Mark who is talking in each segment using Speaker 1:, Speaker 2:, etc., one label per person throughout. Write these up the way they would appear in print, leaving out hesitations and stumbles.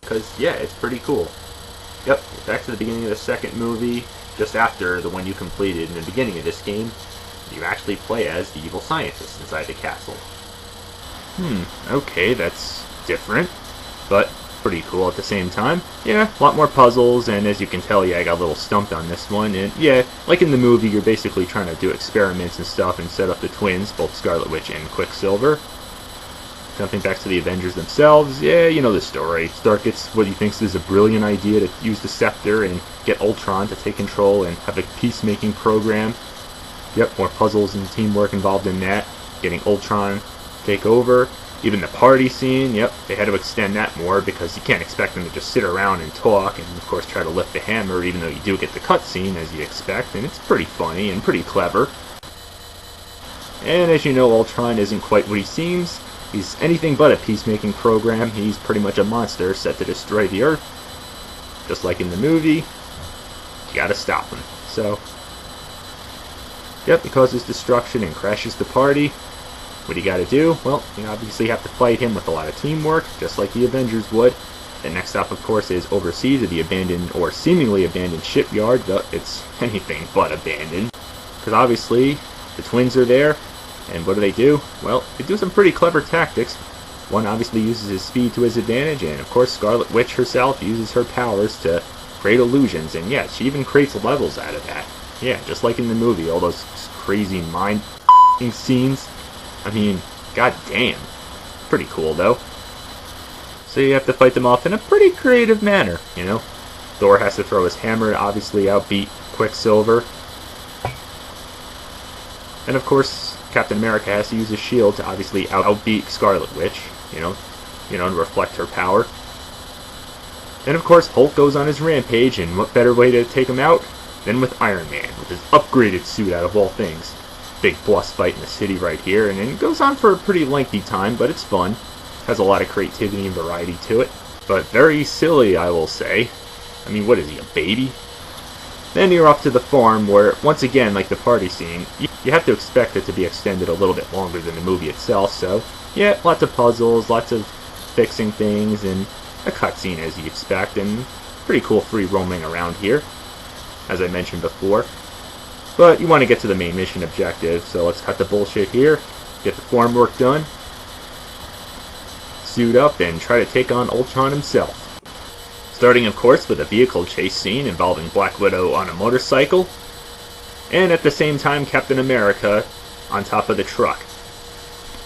Speaker 1: because, yeah, it's pretty cool. Yep, back to the beginning of the second movie, just after the one you completed in the beginning of this game, you actually play as the evil scientist inside the castle. Okay, that's different, but pretty cool at the same time. Yeah, a lot more puzzles, and as you can tell, yeah, I got a little stumped on this one, and yeah, like in the movie, you're basically trying to do experiments and stuff and set up the twins, both Scarlet Witch and Quicksilver. Jumping back to the Avengers themselves, yeah, you know the story. Stark gets what he thinks is a brilliant idea to use the scepter and get Ultron to take control and have a peacemaking program. Yep, more puzzles and teamwork involved in that. Getting Ultron to take over. Even the party scene, yep, they had to extend that more because you can't expect them to just sit around and talk and, of course, try to lift the hammer, even though you do get the cutscene, as you expect, and it's pretty funny and pretty clever. And as you know, Ultron isn't quite what he seems. He's anything but a peacemaking program. He's pretty much a monster set to destroy the Earth. Just like in the movie, you gotta stop him. So, yep, he causes destruction and crashes the party. What do you gotta do? Well, you obviously have to fight him with a lot of teamwork, just like the Avengers would. The next stop, of course, is overseas at the abandoned, or seemingly abandoned, shipyard, though it's anything but abandoned. Because obviously, the twins are there. And what do? Well, they do some pretty clever tactics. One obviously uses his speed to his advantage, and of course Scarlet Witch herself uses her powers to create illusions, and yeah, she even creates levels out of that. Yeah, just like in the movie, all those crazy mind scenes. I mean, god damn. Pretty cool, though. So you have to fight them off in a pretty creative manner, you know? Thor has to throw his hammer to obviously outbeat Quicksilver. And of course, Captain America has to use his shield to obviously outbeat Scarlet Witch, you know, to reflect her power. Then of course Hulk goes on his rampage, and what better way to take him out than with Iron Man, with his upgraded suit out of all things. Big boss fight in the city right here, and it goes on for a pretty lengthy time, but it's fun. Has a lot of creativity and variety to it, but very silly, I will say. I mean, what is he, a baby? Then you're off to the farm where, once again, like the party scene, you have to expect it to be extended a little bit longer than the movie itself, so yeah, lots of puzzles, lots of fixing things, and a cutscene as you expect, and pretty cool free roaming around here, as I mentioned before. But you want to get to the main mission objective, so let's cut the bullshit here, get the farm work done, suit up, and try to take on Ultron himself. Starting, of course, with a vehicle chase scene involving Black Widow on a motorcycle, and at the same time Captain America on top of the truck.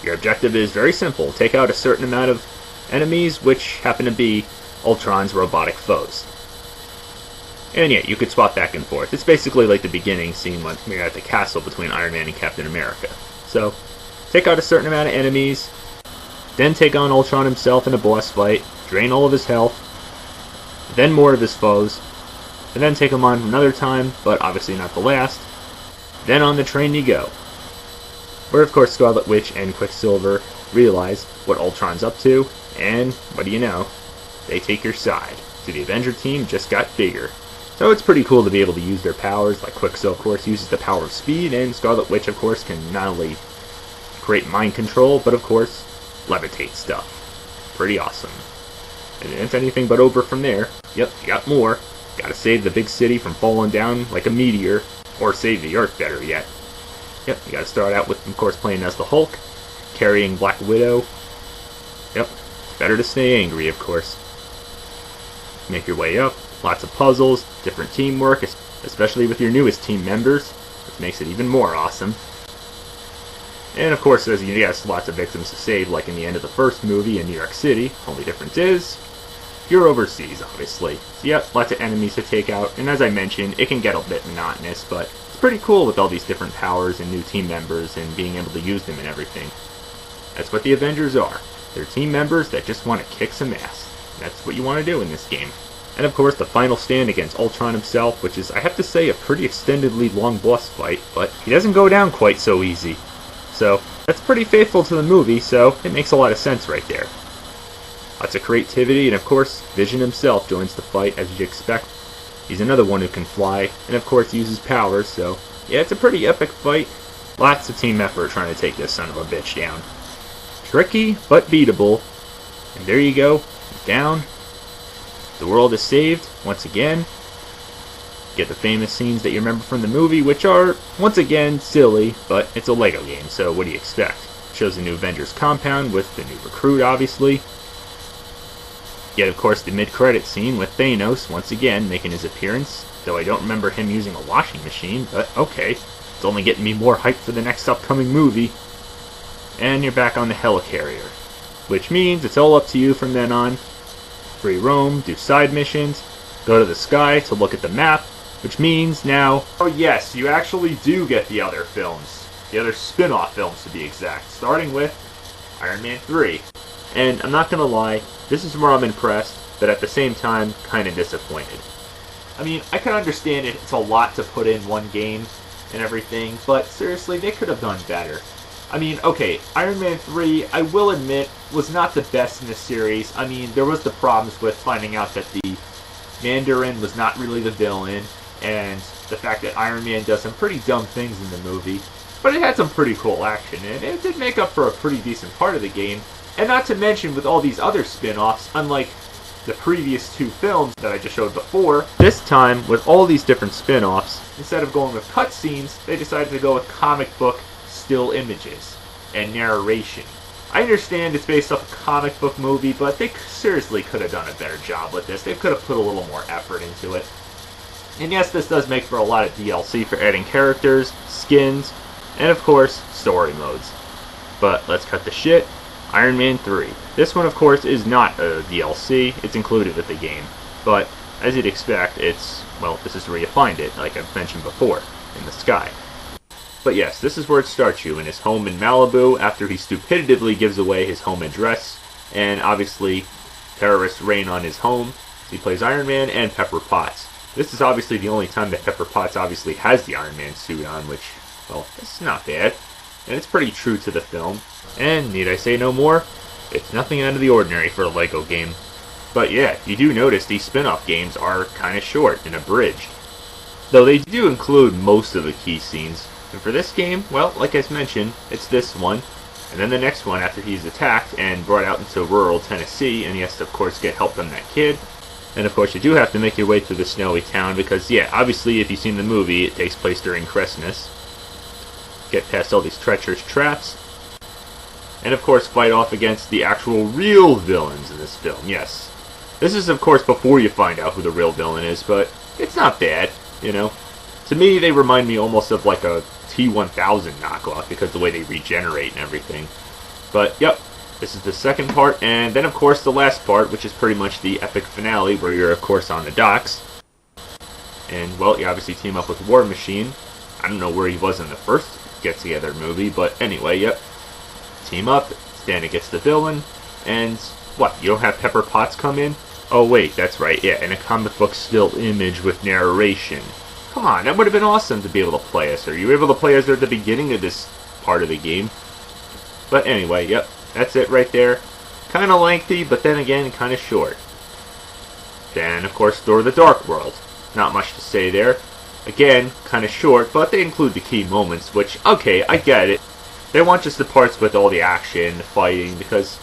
Speaker 1: Your objective is very simple: take out a certain amount of enemies, which happen to be Ultron's robotic foes. And yeah, you could swap back and forth. It's basically like the beginning scene when you're at the castle between Iron Man and Captain America. So, take out a certain amount of enemies, then take on Ultron himself in a boss fight, drain all of his health, then more of his foes, and then take him on another time, but obviously not the last. Then on the train you go. Where of course Scarlet Witch and Quicksilver realize what Ultron's up to, and what do you know? They take your side. So the Avenger team just got bigger. So it's pretty cool to be able to use their powers, like Quicksilver of course uses the power of speed, and Scarlet Witch of course can not only create mind control, but of course levitate stuff. Pretty awesome. And it's anything but over from there. Yep, you got more. Gotta save the big city from falling down like a meteor, or save the Earth better yet. Yep, you gotta start out with, of course, playing as the Hulk, carrying Black Widow. Yep, it's better to stay angry, of course. Make your way up, lots of puzzles, different teamwork, especially with your newest team members, which makes it even more awesome. And of course, as you guess, lots of victims to save, like in the end of the first movie in New York City. Only difference is, you're overseas, obviously. So yeah, lots of enemies to take out, and as I mentioned, it can get a bit monotonous, but it's pretty cool with all these different powers and new team members and being able to use them and everything. That's what the Avengers are. They're team members that just want to kick some ass. That's what you want to do in this game. And of course, the final stand against Ultron himself, which is, I have to say, a pretty extendedly long boss fight, but he doesn't go down quite so easy. So, that's pretty faithful to the movie, so it makes a lot of sense right there. Lots of creativity, and of course, Vision himself joins the fight, as you'd expect. He's another one who can fly, and of course uses powers, so yeah, it's a pretty epic fight. Lots of team effort trying to take this son of a bitch down. Tricky, but beatable. And there you go, down. The world is saved, once again. Get the famous scenes that you remember from the movie, which are, once again, silly, but it's a Lego game, so what do you expect? Shows the new Avengers compound with the new recruit, obviously. Yet, of course, the mid-credit scene with Thanos, once again, making his appearance, though I don't remember him using a washing machine, but okay. It's only getting me more hyped for the next upcoming movie. And you're back on the helicarrier, which means it's all up to you from then on. Free roam, do side missions, go to the sky to look at the map, which means now... Oh yes, you actually do get the other films. The other spin-off films to be exact, starting with Iron Man 3. And I'm not gonna lie, this is where I'm impressed, but at the same time, kinda disappointed. I mean, I can understand it's a lot to put in one game and everything, but seriously, they could have done better. I mean, okay, Iron Man 3, I will admit, was not the best in the series. I mean, there was the problems with finding out that the Mandarin was not really the villain, and the fact that Iron Man does some pretty dumb things in the movie. But it had some pretty cool action, and it did make up for a pretty decent part of the game. And not to mention, with all these other spin-offs, unlike the previous two films that I just showed before, this time, with all these different spin-offs, instead of going with cutscenes, they decided to go with comic book still images and narration. I understand it's based off a comic book movie, but they seriously could have done a better job with this. They could have put a little more effort into it. And yes, this does make for a lot of DLC for adding characters, skins, and of course, story modes. But let's cut the shit. Iron Man 3. This one, of course, is not a DLC. It's included with the game. But, as you'd expect, it's, well, this is where you find it, like I've mentioned before, in the sky. But yes, this is where it starts you, in his home in Malibu, after he stupidly gives away his home address, and obviously, terrorists rain on his home. So he plays Iron Man and Pepper Potts. This is obviously the only time that Pepper Potts obviously has the Iron Man suit on, which, well, it's not bad. And it's pretty true to the film. And, need I say no more, it's nothing out of the ordinary for a Lego game. But yeah, you do notice these spin-off games are kinda short and abridged. Though they do include most of the key scenes. And for this game, well, like I mentioned, it's this one, and then the next one after he's attacked and brought out into rural Tennessee, and he has to, of course, get help from that kid. And of course, you do have to make your way through the snowy town, because, yeah, obviously, if you've seen the movie, it takes place during Christmas. Get past all these treacherous traps, and of course, fight off against the actual real villains in this film, yes. This is, of course, before you find out who the real villain is, but it's not bad, you know. To me, they remind me almost of like a T-1000 knockoff because of the way they regenerate and everything. But, yep, this is the second part, and then, of course, the last part, which is pretty much the epic finale, where you're, of course, on the docks. And, well, you obviously team up with War Machine. I don't know where he was in the first get-together movie, but anyway, yep. Team up, stand against the villain, and, what, you don't have Pepper Potts come in? Oh, wait, that's right, yeah, in a comic book still image with narration. Come on, that would have been awesome to be able to play as her. You were able to play as her at the beginning of this part of the game. But anyway, yep, that's it right there. Kind of lengthy, but then again, kind of short. Then, of course, Thor: The Dark World. Not much to say there. Again, kind of short, but they include the key moments, which, okay, I get it. They want just the parts with all the action, the fighting, because,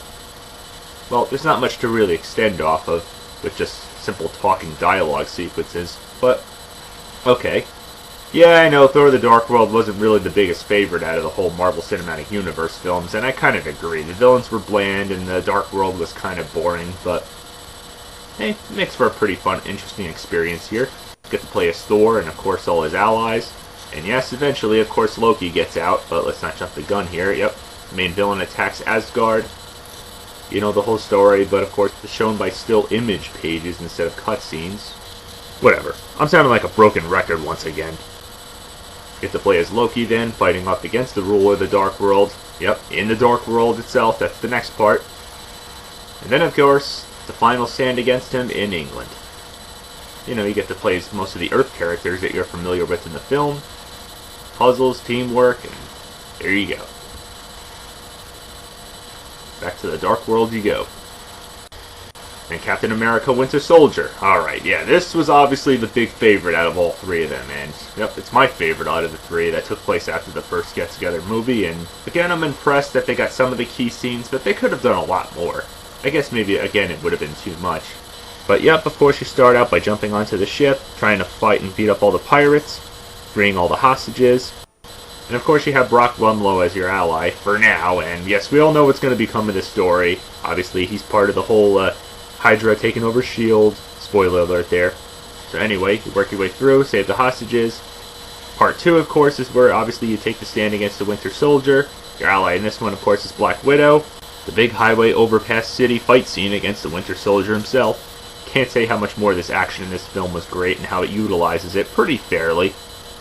Speaker 1: well, there's not much to really extend off of, with just simple talking dialogue sequences, but okay. Yeah, I know Thor: The Dark World wasn't really the biggest favorite out of the whole Marvel Cinematic Universe films, and I kind of agree. The villains were bland, and the Dark World was kind of boring, but hey, it makes for a pretty fun, interesting experience here. Get to play as Thor, and of course all his allies. And yes, eventually, of course, Loki gets out, but let's not jump the gun here. Yep, the main villain attacks Asgard. You know the whole story, but of course it's shown by still image pages instead of cutscenes. Whatever. I'm sounding like a broken record once again. Get to play as Loki then, fighting up against the ruler of the Dark World. Yep, in the Dark World itself, that's the next part. And then, of course, the final stand against him in England. You know, you get to play as most of the Earth characters that you're familiar with in the film. Puzzles, teamwork, and there you go. Back to the Dark World you go. And Captain America Winter Soldier. Alright, yeah, this was obviously the big favorite out of all three of them, and yep, it's my favorite out of the three that took place after the first Get Together movie, and again, I'm impressed that they got some of the key scenes, but they could have done a lot more. I guess maybe, again, it would have been too much. But yep, of course you start out by jumping onto the ship, trying to fight and beat up all the pirates, freeing all the hostages. And of course you have Brock Rumlow as your ally, for now, and yes, we all know what's going to become of this story. Obviously, he's part of the whole Hydra taking over S.H.I.E.L.D. Spoiler alert there. So anyway, you work your way through, save the hostages. Part 2, of course, is where obviously you take the stand against the Winter Soldier. Your ally in this one, of course, is Black Widow. The big highway overpass city fight scene against the Winter Soldier himself. Can't say how much more of this action in this film was great and how it utilizes it pretty fairly.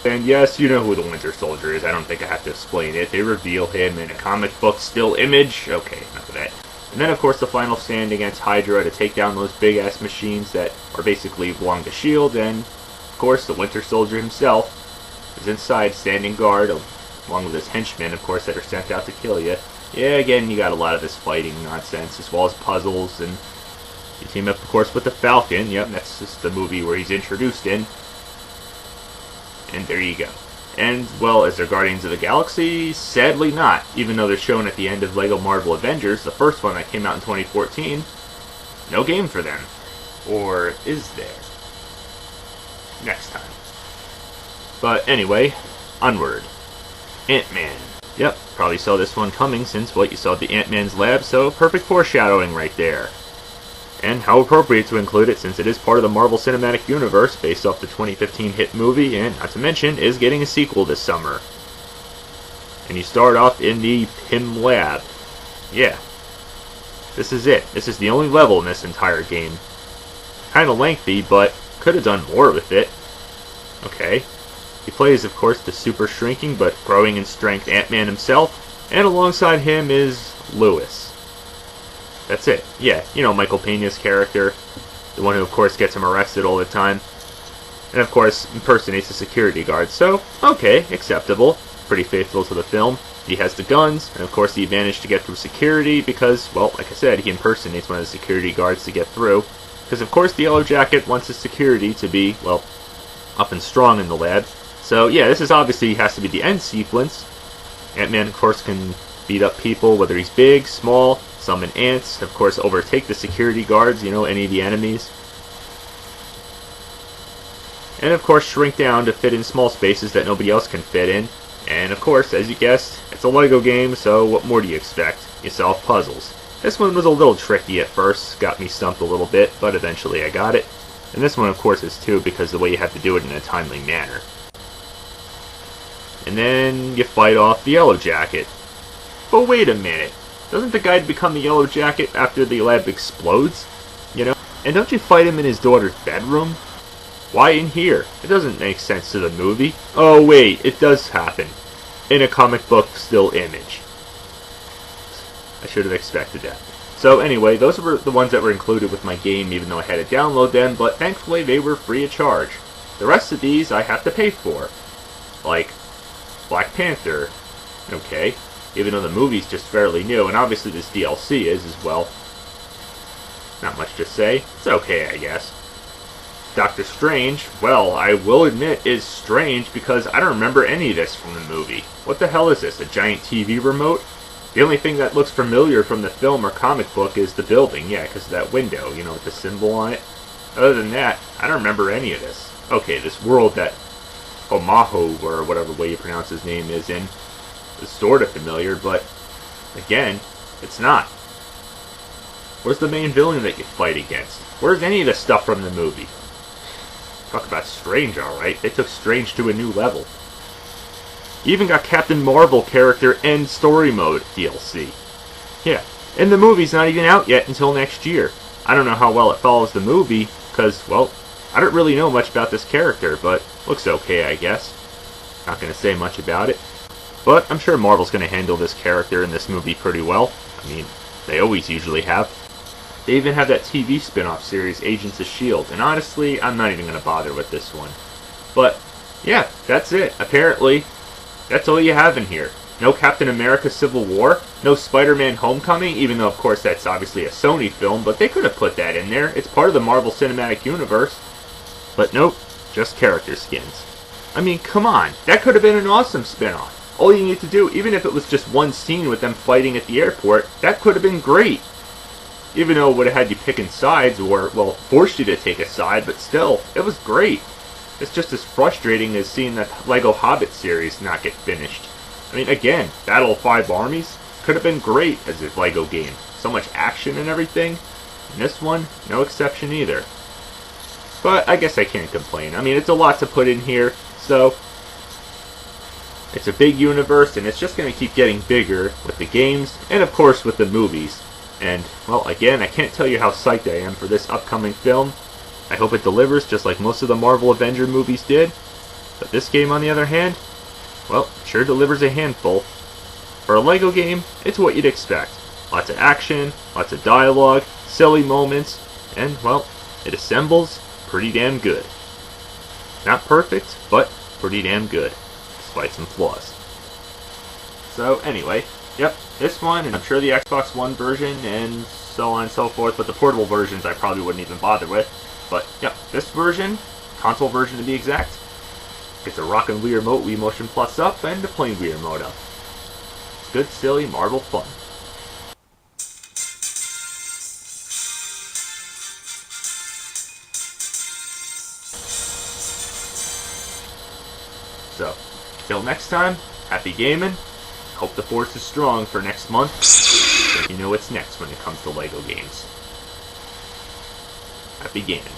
Speaker 1: And yes, you know who the Winter Soldier is. I don't think I have to explain it. They reveal him in a comic book still image. Okay, enough of that. And then, of course, the final stand against Hydra to take down those big-ass machines that are basically belong to S.H.I.E.L.D. And, of course, the Winter Soldier himself is inside standing guard, along with his henchmen, of course, that are sent out to kill you. Yeah, again, you got a lot of this fighting nonsense, as well as puzzles, and you team up, of course, with the Falcon. Yep, that's just the movie where he's introduced in. And there you go. And, well, is there Guardians of the Galaxy? Sadly not. Even though they're shown at the end of LEGO Marvel Avengers, the first one that came out in 2014, no game for them. Or is there? Next time. But anyway, onward. Ant-Man. Yep, probably saw this one coming since, well, you saw the Ant-Man's lab, so perfect foreshadowing right there. And how appropriate to include it since it is part of the Marvel Cinematic Universe based off the 2015 hit movie, and not to mention, is getting a sequel this summer. And you start off in the Pym Lab. Yeah. This is it. This is the only level in this entire game. Kinda lengthy, but could have done more with it. Okay. He plays, of course, the super shrinking but growing in strength Ant-Man himself, and alongside him is Lewis. That's it. Yeah, you know Michael Peña's character, the one who, of course, gets him arrested all the time, and, of course, impersonates a security guard, so, okay, acceptable, pretty faithful to the film. He has the guns, and, of course, he managed to get through security because, well, like I said, he impersonates one of the security guards to get through, because, of course, the Yellow Jacket wants his security to be, well, up and strong in the lab. So, yeah, this is obviously has to be the end sequence. Ant-Man, of course, can beat up people, whether he's big, small, summon ants, of course, overtake the security guards, you know, any of the enemies. And, of course, shrink down to fit in small spaces that nobody else can fit in. And, of course, as you guessed, it's a LEGO game, so what more do you expect? You solve puzzles. This one was a little tricky at first, got me stumped a little bit, but eventually I got it. And this one, of course, is too, because the way you have to do it in a timely manner. And then you fight off the Yellow Jacket. But wait a minute, doesn't the guy become the Yellow Jacket after the lab explodes? You know? And don't you fight him in his daughter's bedroom? Why in here? It doesn't make sense to the movie. Oh wait, it does happen. In a comic book still image. I should have expected that. So anyway, those were the ones that were included with my game, even though I had to download them, but thankfully they were free of charge. The rest of these I have to pay for. Like Black Panther. Okay. Even though the movie's just fairly new, and obviously this DLC is as well. Not much to say. It's okay, I guess. Doctor Strange, well, I will admit, is strange because I don't remember any of this from the movie. What the hell is this, a giant TV remote? The only thing that looks familiar from the film or comic book is the building, yeah, because of that window, you know, with the symbol on it. Other than that, I don't remember any of this. Okay, this world that Omahu, or whatever way you pronounce his name, is in, is sort of familiar, but again, it's not. Where's the main villain that you fight against? Where's any of the stuff from the movie? Talk about Strange, alright. They took Strange to a new level. You even got Captain Marvel character and story mode DLC. Yeah, and the movie's not even out yet until next year. I don't know how well it follows the movie, because, well, I don't really know much about this character, but looks okay, I guess. Not going to say much about it. But I'm sure Marvel's going to handle this character in this movie pretty well. I mean, they always usually have. They even have that TV spin-off series, Agents of S.H.I.E.L.D., and honestly, I'm not even going to bother with this one. But, yeah, that's it. Apparently, that's all you have in here. No Captain America Civil War, no Spider-Man Homecoming, even though, of course, that's obviously a Sony film, but they could have put that in there. It's part of the Marvel Cinematic Universe. But nope, just character skins. I mean, come on, that could have been an awesome spin-off. All you need to do, even if it was just one scene with them fighting at the airport, that could have been great. Even though it would have had you picking sides, or, well, forced you to take a side, but still, it was great. It's just as frustrating as seeing that LEGO Hobbit series not get finished. I mean, again, Battle of Five Armies could have been great as a LEGO game. So much action and everything. And this one, no exception either. But I guess I can't complain. I mean, it's a lot to put in here, so it's a big universe, and it's just going to keep getting bigger with the games, and of course with the movies. And, well, again, I can't tell you how psyched I am for this upcoming film. I hope it delivers just like most of the Marvel Avengers movies did. But this game, on the other hand, well, sure delivers a handful. For a LEGO game, it's what you'd expect. Lots of action, lots of dialogue, silly moments, and, well, it assembles pretty damn good. Not perfect, but pretty damn good, despite some flaws. So, anyway, yep, this one, and I'm sure the Xbox One version, and so on and so forth, but the portable versions I probably wouldn't even bother with. But, yep, this version, console version to be exact, gets a rockin' Wii Remote, Wii Motion Plus up, and a plain Wii Remote up. It's good, silly, Marvel fun. So, till next time, happy gaming. Hope the force is strong for next month. So you know what's next when it comes to LEGO games. Happy gaming.